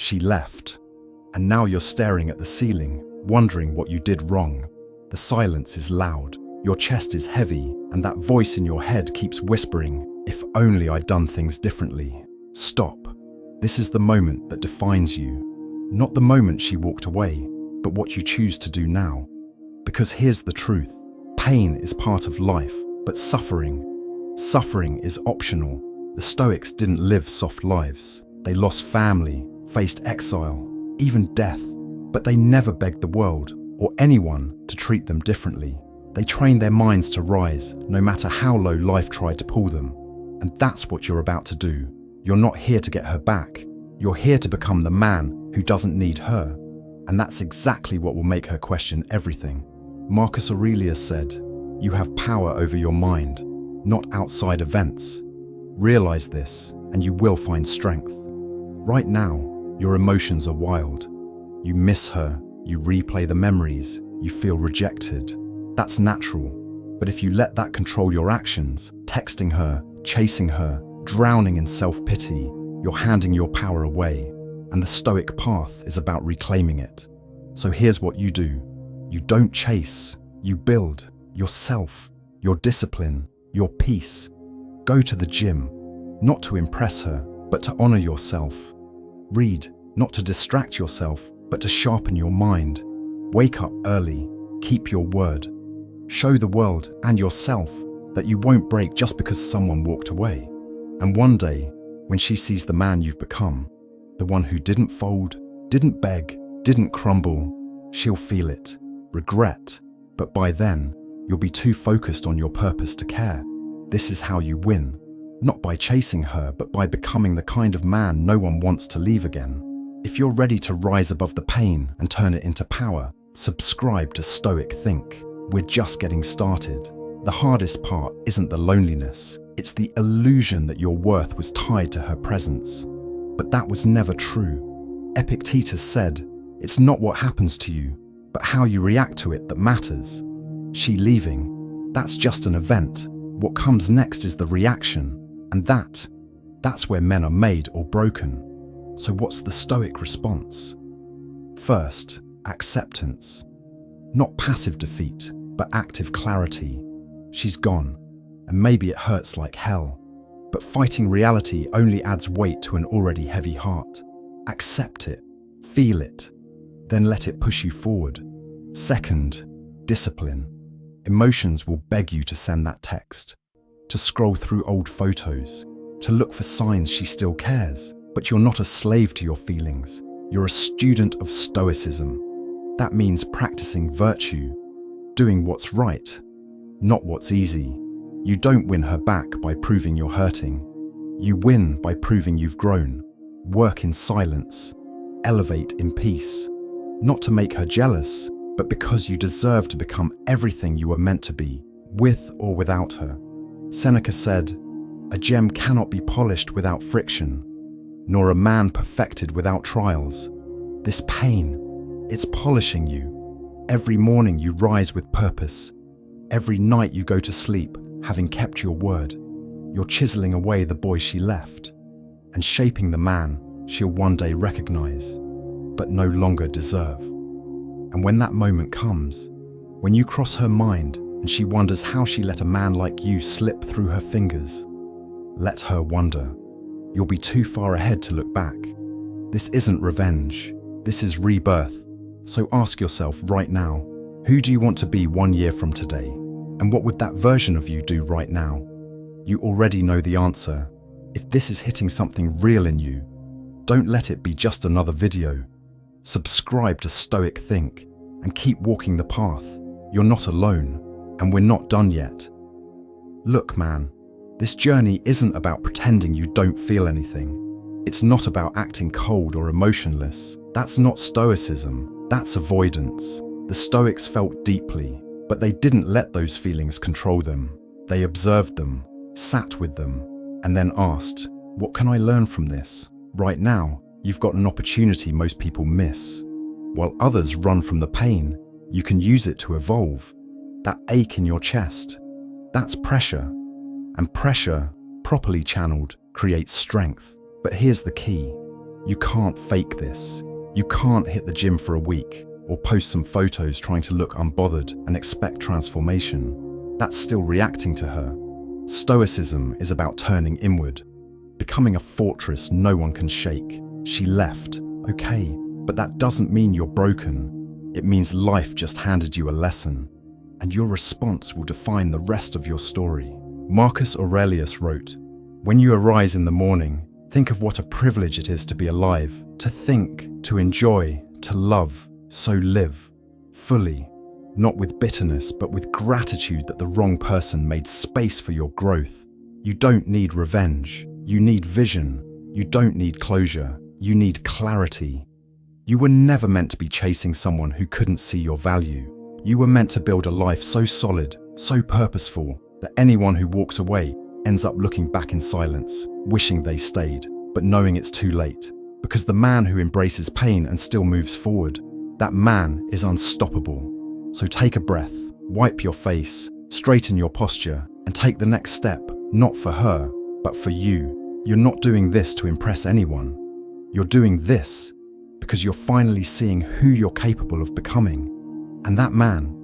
She left. And now you're staring at the ceiling, wondering what you did wrong. The silence is loud, your chest is heavy, and that voice in your head keeps whispering, if only I'd done things differently. Stop. This is the moment that defines you. Not the moment she walked away, but what you choose to do now. Because here's the truth. Pain is part of life, but suffering is optional. The Stoics didn't live soft lives. They lost family, faced exile, even death, but they never begged the world or anyone to treat them differently. They trained their minds to rise, no matter how low life tried to pull them. And that's what you're about to do. You're not here to get her back. You're here to become the man who doesn't need her. And that's exactly what will make her question everything. Marcus Aurelius said, "You have power over your mind, not outside events. Realize this, and you will find strength." Right now, your emotions are wild. You miss her, you replay the memories, you feel rejected. That's natural. But if you let that control your actions, texting her, chasing her, drowning in self-pity, you're handing your power away. And the Stoic path is about reclaiming it. So here's what you do. You don't chase, you build yourself, your discipline, your peace. Go to the gym, not to impress her, but to honor yourself. Read, not to distract yourself, but to sharpen your mind. Wake up early, keep your word. Show the world and yourself that you won't break just because someone walked away. And one day, when she sees the man you've become, the one who didn't fold, didn't beg, didn't crumble, she'll feel it, regret. But by then, you'll be too focused on your purpose to care. This is how you win. Not by chasing her, but by becoming the kind of man no one wants to leave again. If you're ready to rise above the pain and turn it into power, subscribe to Stoic Think. We're just getting started. The hardest part isn't the loneliness, it's the illusion that your worth was tied to her presence. But that was never true. Epictetus said, "It's not what happens to you, but how you react to it that matters." She leaving, that's just an event. What comes next is the reaction. And that's where men are made or broken. So what's the Stoic response? First, acceptance. Not passive defeat, but active clarity. She's gone, and maybe it hurts like hell. But fighting reality only adds weight to an already heavy heart. Accept it, feel it, then let it push you forward. Second, discipline. Emotions will beg you to send that text, to scroll through old photos, to look for signs she still cares. But you're not a slave to your feelings. You're a student of Stoicism. That means practicing virtue, doing what's right, not what's easy. You don't win her back by proving you're hurting. You win by proving you've grown. Work in silence, elevate in peace. Not to make her jealous, but because you deserve to become everything you were meant to be, with or without her. Seneca said, "A gem cannot be polished without friction, nor a man perfected without trials." This pain, it's polishing you. Every morning you rise with purpose. Every night you go to sleep, having kept your word. You're chiseling away the boy she left, and shaping the man she'll one day recognize, but no longer deserve. And when that moment comes, when you cross her mind and she wonders how she let a man like you slip through her fingers, let her wonder. You'll be too far ahead to look back. This isn't revenge, this is rebirth. So ask yourself right now, who do you want to be 1 year from today? And what would that version of you do right now? You already know the answer. If this is hitting something real in you, don't let it be just another video. Subscribe to Stoic Think and keep walking the path. You're not alone, and we're not done yet. Look, man, this journey isn't about pretending you don't feel anything. It's not about acting cold or emotionless. That's not Stoicism, that's avoidance. The Stoics felt deeply, but they didn't let those feelings control them. They observed them, sat with them, and then asked, what can I learn from this? Right now, you've got an opportunity most people miss. While others run from the pain, you can use it to evolve. That ache in your chest, that's pressure. And pressure, properly channeled, creates strength. But here's the key. You can't fake this. You can't hit the gym for a week or post some photos trying to look unbothered and expect transformation. That's still reacting to her. Stoicism is about turning inward, becoming a fortress no one can shake. She left, okay, but that doesn't mean you're broken. It means life just handed you a lesson, and your response will define the rest of your story. Marcus Aurelius wrote, "When you arise in the morning, think of what a privilege it is to be alive, to think, to enjoy, to love, so live fully, not with bitterness, but with gratitude that the wrong person made space for your growth. You don't need revenge. You need vision. You don't need closure. You need clarity. You were never meant to be chasing someone who couldn't see your value. You were meant to build a life so solid, so purposeful, that anyone who walks away ends up looking back in silence, wishing they stayed, but knowing it's too late. Because the man who embraces pain and still moves forward, that man is unstoppable. So take a breath, wipe your face, straighten your posture, and take the next step, not for her, but for you. You're not doing this to impress anyone. You're doing this because you're finally seeing who you're capable of becoming. And that man,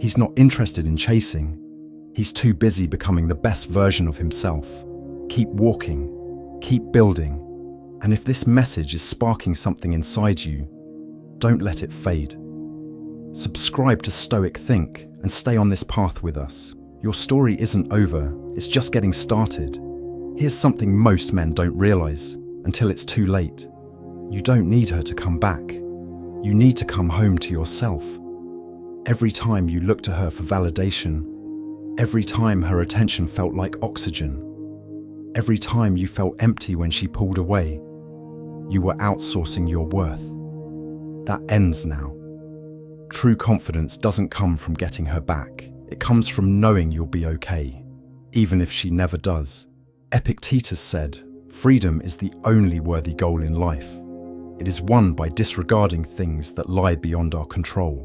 he's not interested in chasing. He's too busy becoming the best version of himself. Keep walking, keep building, and if this message is sparking something inside you, don't let it fade. Subscribe to Stoic Think and stay on this path with us. Your story isn't over, it's just getting started. Here's something most men don't realize until it's too late. You don't need her to come back. You need to come home to yourself. Every time you look to her for validation, every time her attention felt like oxygen, every time you felt empty when she pulled away, you were outsourcing your worth. That ends now. True confidence doesn't come from getting her back. It comes from knowing you'll be okay, even if she never does. Epictetus said, "Freedom is the only worthy goal in life. It is won by disregarding things that lie beyond our control.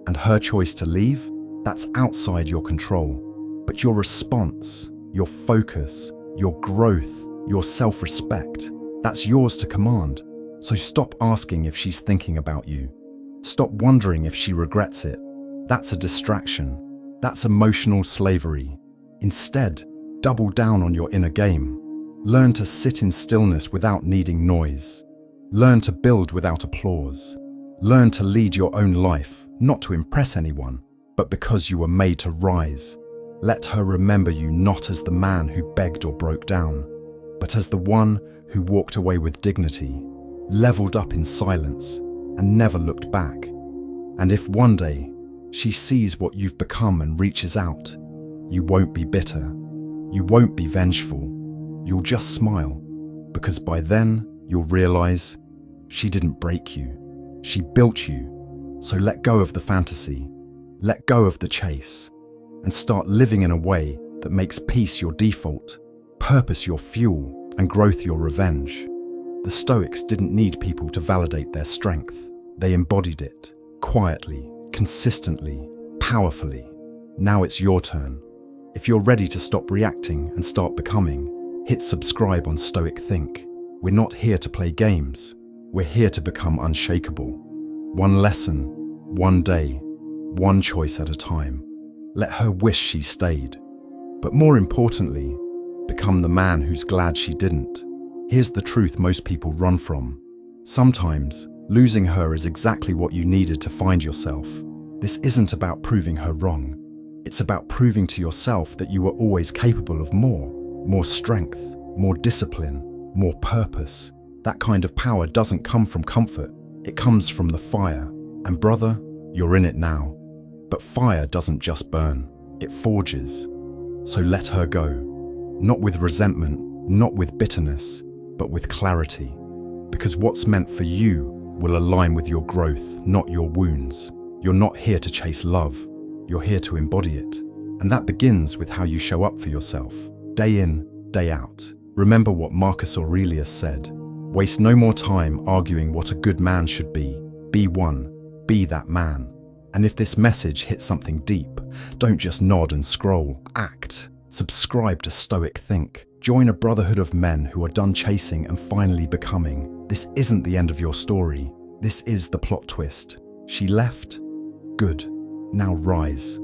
And her choice to leave, that's outside your control. But your response, your focus, your growth, your self-respect, that's yours to command. So stop asking if she's thinking about you. Stop wondering if she regrets it. That's a distraction. That's emotional slavery. Instead, double down on your inner game. Learn to sit in stillness without needing noise. Learn to build without applause. Learn to lead your own life, not to impress anyone, but because you were made to rise. Let her remember you not as the man who begged or broke down, but as the one who walked away with dignity, leveled up in silence, and never looked back. And if one day she sees what you've become and reaches out, you won't be bitter. You won't be vengeful. You'll just smile, because by then you'll realize she didn't break you. She built you. So let go of the fantasy, let go of the chase, and start living in a way that makes peace your default, purpose your fuel, and growth your revenge. The Stoics didn't need people to validate their strength. They embodied it, quietly, consistently, powerfully. Now it's your turn. If you're ready to stop reacting and start becoming, hit subscribe on Stoic Think. We're not here to play games. We're here to become unshakable. One lesson, one day, one choice at a time. Let her wish she stayed. But more importantly, become the man who's glad she didn't. Here's the truth most people run from. Sometimes, losing her is exactly what you needed to find yourself. This isn't about proving her wrong. It's about proving to yourself that you were always capable of more strength, more discipline, more purpose. That kind of power doesn't come from comfort. It comes from the fire. And brother, you're in it now. But fire doesn't just burn, it forges. So let her go. Not with resentment, not with bitterness, but with clarity. Because what's meant for you will align with your growth, not your wounds. You're not here to chase love. You're here to embody it. And that begins with how you show up for yourself, day in, day out. Remember what Marcus Aurelius said. Waste no more time arguing what a good man should be. Be one. Be that man. And if this message hits something deep, don't just nod and scroll. Act. Subscribe to Stoic Think. Join a brotherhood of men who are done chasing and finally becoming. This isn't the end of your story. This is the plot twist. She left? Good. Now rise.